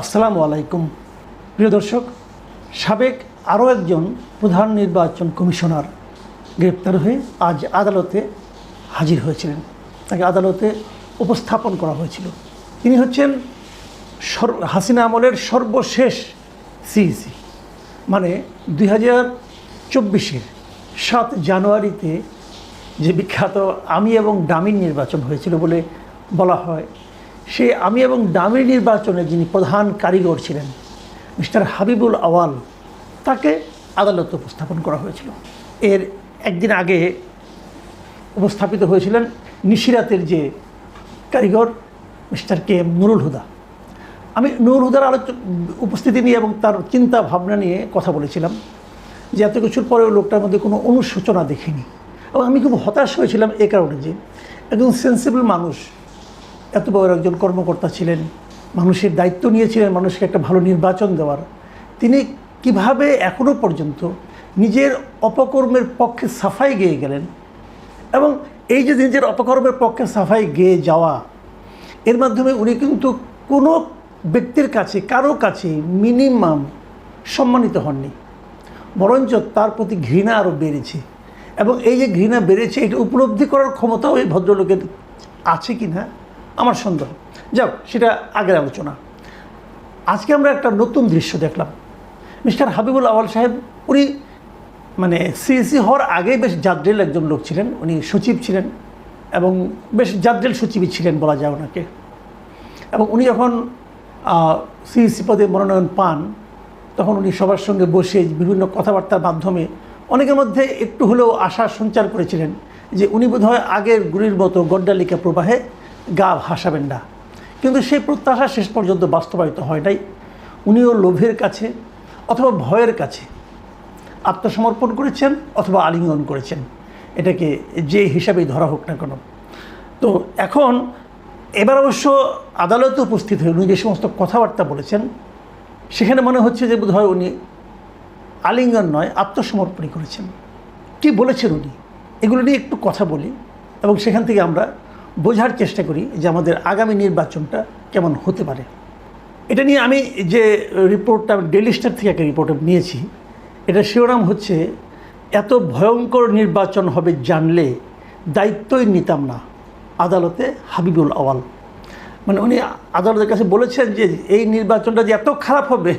আসসালামু আলাইকুম প্রিয় দর্শক, সাবেক আরও একজন প্রধান নির্বাচন কমিশনার গ্রেপ্তার হয়ে আজ আদালতে হাজির হয়েছিলেন। তাকে আদালতে উপস্থাপন করা হয়েছিল। তিনি হচ্ছেন হাসিনা আমলের সর্বশেষ সিইসি, মানে 2024-এর 7 জানুয়ারিতে যে বিখ্যাত আমি এবং ডামির নির্বাচন হয়েছিল বলে বলা হয়, সেই আমি এবং ডামির নির্বাচনে যিনি প্রধান কারিগর ছিলেন মিস্টার হাবিবুল আওয়াল, তাকে আদালতে উপস্থাপন করা হয়েছিল। এর একদিন আগে উপস্থাপিত হয়েছিলেন নিশিরাতের যে কারিগর mister K M Nurul Huda. আমি নুরুল হুদার উপস্থিতি নিয়ে এবং তার চিন্তা ভাবনা নিয়ে কথা বলেছিলাম যে এত কিছুর পরেও লোকটার মধ্যে কোনো অনুশোচনা দেখিনি, এবং আমি খুব হতাশ হয়েছিলাম এ কারণে যে একজন সেন্সিবল মানুষ, এত বড় একজন কর্মকর্তা ছিলেন, মানুষের দায়িত্ব নিয়েছিলেন মানুষকে একটা ভালো নির্বাচন দেওয়ার, তিনি কিভাবে এখনও পর্যন্ত নিজের অপকর্মের পক্ষে সাফাই গেয়ে গেলেন। এবং এই যে নিজের অপকর্মের পক্ষে সাফাই গেয়ে যাওয়া, এর মাধ্যমে উনি কিন্তু কোনো ব্যক্তির কাছে কারো কাছে মিনিমাম সম্মানিত হননি, বরঞ্চ তার প্রতি ঘৃণা আরও বেড়েছে। এবং এই যে ঘৃণা বেড়েছে, এটা উপলব্ধি করার ক্ষমতাও এই ভদ্রলোকের আছে কি না আমার সন্দেহ। যাও, সেটা আগের আলোচনা। আজকে আমরা একটা নতুন দৃশ্য দেখলাম। মিস্টার হাবিবুল আওয়াল সাহেব, উনি মানে সিইসি হওয়ার আগে বেশ জাদ্রেল একজন লোক ছিলেন। উনি সচিব ছিলেন এবং বেশ জাদ্রেল সচিবই ছিলেন বলা যায় ওনাকে। এবং উনি যখন সিইসি পদে মনোনয়ন পান, তখন উনি সবার সঙ্গে বসে বিভিন্ন কথাবার্তার মাধ্যমে অনেকের মধ্যে একটু হলেও আশা সঞ্চার করেছিলেন যে উনি বোধহয় আগের গুলির মতো গড্ডালিকা প্রবাহে গা ভাসাবেন না। কিন্তু সেই প্রত্যাশা শেষ পর্যন্ত বাস্তবায়িত হয় নাই। উনিও লোভের কাছে অথবা ভয়ের কাছে আত্মসমর্পণ করেছেন অথবা আলিঙ্গন করেছেন, এটাকে যে হিসাবেই ধরা হোক না কেন। তো এখন এবার অবশ্য আদালতে উপস্থিত হয়ে উনি যে সমস্ত কথাবার্তা বলেছেন, সেখানে মনে হচ্ছে যে বোধহয় উনি আলিঙ্গন নয়, আত্মসমর্পণই করেছেন। কী বলেছেন উনি, এগুলো নিয়ে একটু কথা বলি এবং সেখান থেকে আমরা বোঝার চেষ্টা করি যে আমাদের আগামী নির্বাচনটা কেমন হতে পারে। এটা নিয়ে আমি যে রিপোর্টটা ডেইলি স্টার থেকে একটা রিপোর্ট নিয়েছি, এটা শিরোনাম হচ্ছে এত ভয়ঙ্কর নির্বাচন হবে জানলে দায়িত্বই নিতাম না, আদালতে হাবিবুল আওয়াল। মানে উনি আদালতের কাছে বলেছেন যে এই নির্বাচনটা যে এত খারাপ হবে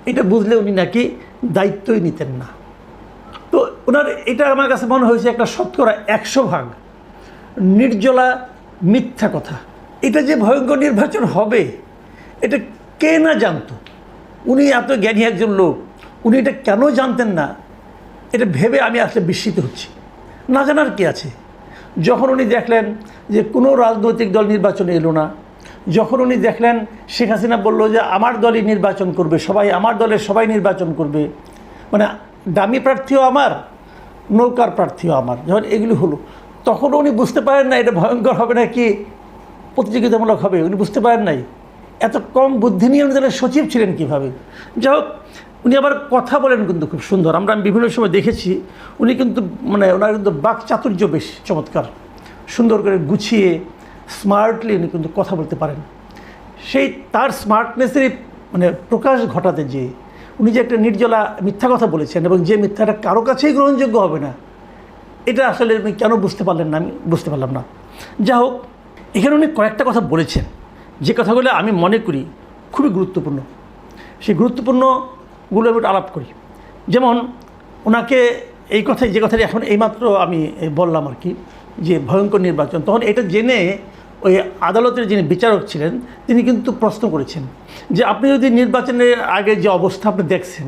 এটা বুঝলে উনি নাকি দায়িত্বই নিতেন না। তো ওনার এটা আমার কাছে মনে হয়েছে একটা 100% নির্জলা মিথ্যা কথা। এটা যে ভয়ঙ্কর নির্বাচন হবে এটা কে না জানতো। উনি এত জ্ঞানী একজন লোক, উনি এটা কেন জানতেন না, এটা ভেবে আমি আসলে বিস্মিত হচ্ছি। না জানার কি আছে? যখন উনি দেখলেন যে কোনো রাজনৈতিক দল নির্বাচনে এলো না, যখন উনি দেখলেন শেখ হাসিনা বলল যে আমার দলই নির্বাচন করবে, সবাই আমার দলের সবাই নির্বাচন করবে, মানে দামি প্রার্থীও আমার, নৌকার প্রার্থীও আমার, যখন এগুলি হলো, তখন উনি বুঝতে পারেন না এটা ভয়ঙ্কর হবে না কি প্রতিযোগিতামূলক হবে। উনি বুঝতে পারেন নাই। এত কম বুদ্ধি নিয়ে উনি দলের সচিব ছিলেন কীভাবে। যাই হোক, উনি আবার কথা বলেন কিন্তু খুব সুন্দর। আমি বিভিন্ন সময় দেখেছি উনি কিন্তু মানে ওনার কিন্তু বাক চাতুর্য বেশ চমৎকার, সুন্দর করে গুছিয়ে স্মার্টলি উনি কিন্তু কথা বলতে পারেন। সেই তার স্মার্টনেসেরই মানে প্রকাশ ঘটাতে যে উনি যে একটা নির্জলা মিথ্যা কথা বলেছেন এবং যে মিথ্যাটা কারো কাছেই গ্রহণযোগ্য হবে না, এটা আসলে উনি কেন বুঝতে পারলেন না আমি বুঝতে পারলাম না। যা হোক, এখানে উনি কয়েকটা কথা বলেছেন যে কথাগুলো আমি মনে করি খুবই গুরুত্বপূর্ণ। সেই গুরুত্বপূর্ণগুলো আমি আলাপ করি। যেমন ওনাকে এই কথাই, যে কথাটি এখন এইমাত্র আমি বললাম আর কি, যে ভয়ঙ্কর নির্বাচন, তখন এটা জেনে ওই আদালতের যিনি বিচারক ছিলেন তিনি কিন্তু প্রশ্ন করেছেন যে আপনি যদি নির্বাচনের আগে যে অবস্থা আপনি দেখছেন,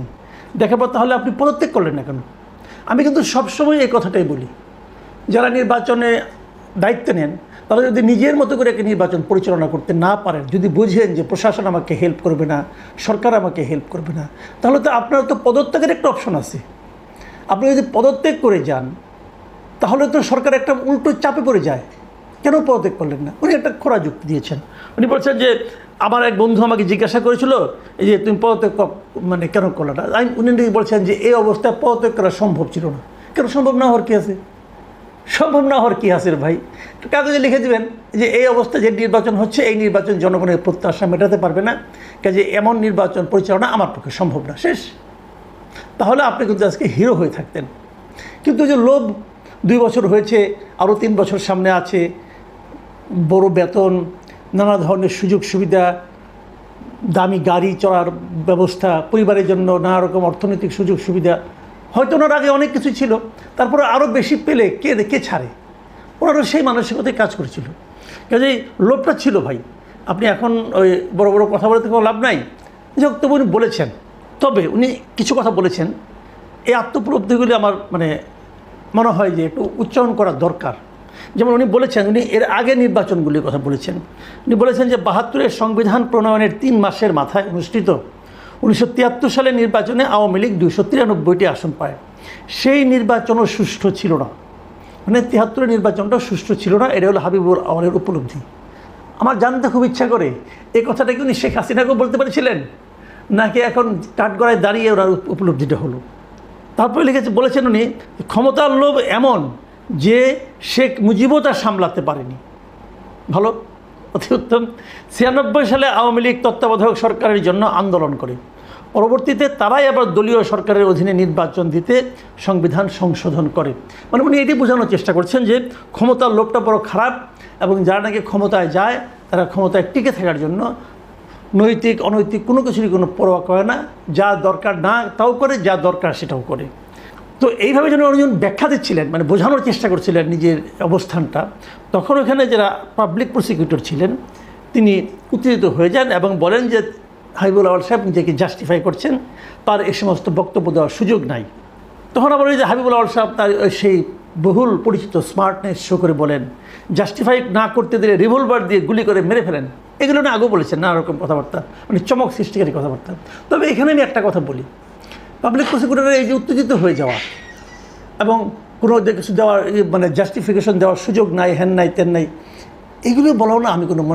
দেখার পর তাহলে আপনি পদত্যাগ করলেন না কেন? আমি কিন্তু সবসময় এই কথাটাই বলি, যারা নির্বাচনে দায়িত্ব নেন তারা যদি নিজের মতো করে একটা নির্বাচন পরিচালনা করতে না পারেন, যদি বুঝেন যে প্রশাসন আমাকে হেল্প করবে না, সরকার আমাকে হেল্প করবে না, তাহলে তো আপনার তো পদত্যাগের একটা অপশন আছে। আপনি যদি পদত্যাগ করে যান তাহলে তো সরকার একটা উল্টো চাপে পড়ে যায়। কেন পদত্যাগ করলেন না? উনি একটা খোঁড়া যুক্তি দিয়েছেন। উনি বলছেন যে আমার এক বন্ধু আমাকে জিজ্ঞাসা করেছিল এই যে তুমি পদত্যাগ মানে কেন করলে না। উনি বলছেন যে এই অবস্থায় পদত্যাগ করা সম্ভব ছিল না। কেন সম্ভব না হওয়ার কী আছে? সম্ভব না হওয়ার কী আছে ভাই? কাগজে লিখে দেবেন যে এই অবস্থা যে নির্বাচন হচ্ছে, এই নির্বাচন জনগণের প্রত্যাশা মেটাতে পারবে না, কাজে এমন নির্বাচন পরিচালনা আমার পক্ষে সম্ভব না, শেষ। তাহলে আপনি কিন্তু আজকে হিরো হয়ে থাকতেন। কিন্তু যে লোভ, 2 বছর হয়েছে, আরও 3 বছর সামনে আছে, বড় বেতন, নানা ধরনের সুযোগ সুবিধা, দামি গাড়ি চড়ার ব্যবস্থা, পরিবারের জন্য নানা রকম অর্থনৈতিক সুযোগ সুবিধা, হয়তো ওনার আগে অনেক কিছু ছিল, তারপরে আরও বেশি পেলে কে ছাড়ে? ওনারও সেই মানসিকতায় কাজ করেছিল, কাজেই লোভটা ছিল ভাই। আপনি এখন ওই বড় বড় কথা বলতে কোনো লাভ নাই। যাই হোক, তবু উনি বলেছেন, তবে উনি কিছু কথা বলেছেন, এই আত্মোপলব্ধিগুলি আমার মনে হয় যে একটু উচ্চারণ করা দরকার। যেমন উনি বলেছেন, উনি এর আগে নির্বাচনগুলির কথা বলেছেন। উনি বলেছেন যে 72-এর সংবিধান প্রণয়নের 3 মাসের মাথায় অনুষ্ঠিত 1973 সালের নির্বাচনে আওয়ামী লীগ 293টি আসন পায়। সেই নির্বাচনও সুষ্ঠু ছিল না, 73-এর নির্বাচনটা সুষ্ঠু ছিল না। এটা হলো হাবিবুর আওয়ালের উপলব্ধি। আমার জানতে খুব ইচ্ছা করে, এই কথাটা কি উনি শেখ হাসিনাকেও বলতে পেরেছিলেন, নাকি এখন কাঠগড়ায় দাঁড়িয়ে ওনার উপলব্ধিটা হলো? তারপরে বলেছেন উনি, ক্ষমতার লোভ এমন যে শেখ মুজিবও তা সামলাতে পারেনি। ভালো, অতি উত্তম। 96 সালে আওয়ামী লীগ তত্ত্বাবধায়ক সরকারের জন্য আন্দোলন করে, পরবর্তীতে তারাই আবার দলীয় সরকারের অধীনে নির্বাচন দিতে সংবিধান সংশোধন করে। মানে উনি এটি বোঝানোর চেষ্টা করছেন যে ক্ষমতার লোভটা বড় খারাপ, এবং যারা নাকি ক্ষমতায় যায় তারা ক্ষমতায় টিকে থাকার জন্য নৈতিক অনৈতিক কোনো কিছুরই কোনো পরোয়া করে না, যা দরকার না তাও করে, যা দরকার সেটাও করে। তো এইভাবে যেন উনি ব্যাখ্যা দিচ্ছিলেন, মানে বোঝানোর চেষ্টা করছিলেন নিজের অবস্থানটা, তখন ওখানে যারা পাবলিক প্রসিকিউটর ছিলেন তিনি উত্তেজিত হয়ে যান এবং বলেন যে হাবিবুল আওয়াল সাহেব নিজেকে জাস্টিফাই করছেন, তার এই সমস্ত বক্তব্য দেওয়ার সুযোগ নাই। তখন আবার ওই যে হাবিবুল আওয়াল সাহেব তার সেই বহুল পরিচিত স্মার্টনেস শো করে বলেন, জাস্টিফাই না করতে দিলে রিভলভার দিয়ে গুলি করে মেরে ফেলেন। এগুলো না আগেও বলেছেন, নানা রকম কথাবার্তা, মানে চমক সৃষ্টিকারী কথাবার্তা। তবে এখানে আমি একটা কথা বলি, পাবলিক প্রসিকিউটরের এই যে উত্তেজিত হয়ে যাওয়া এবং কোনো কিছু দেওয়ার মানে জাস্টিফিকেশন দেওয়ার সুযোগ নাই, হ্যান নাই তেন নাই, এগুলো বলাও না আমি কোনো মনে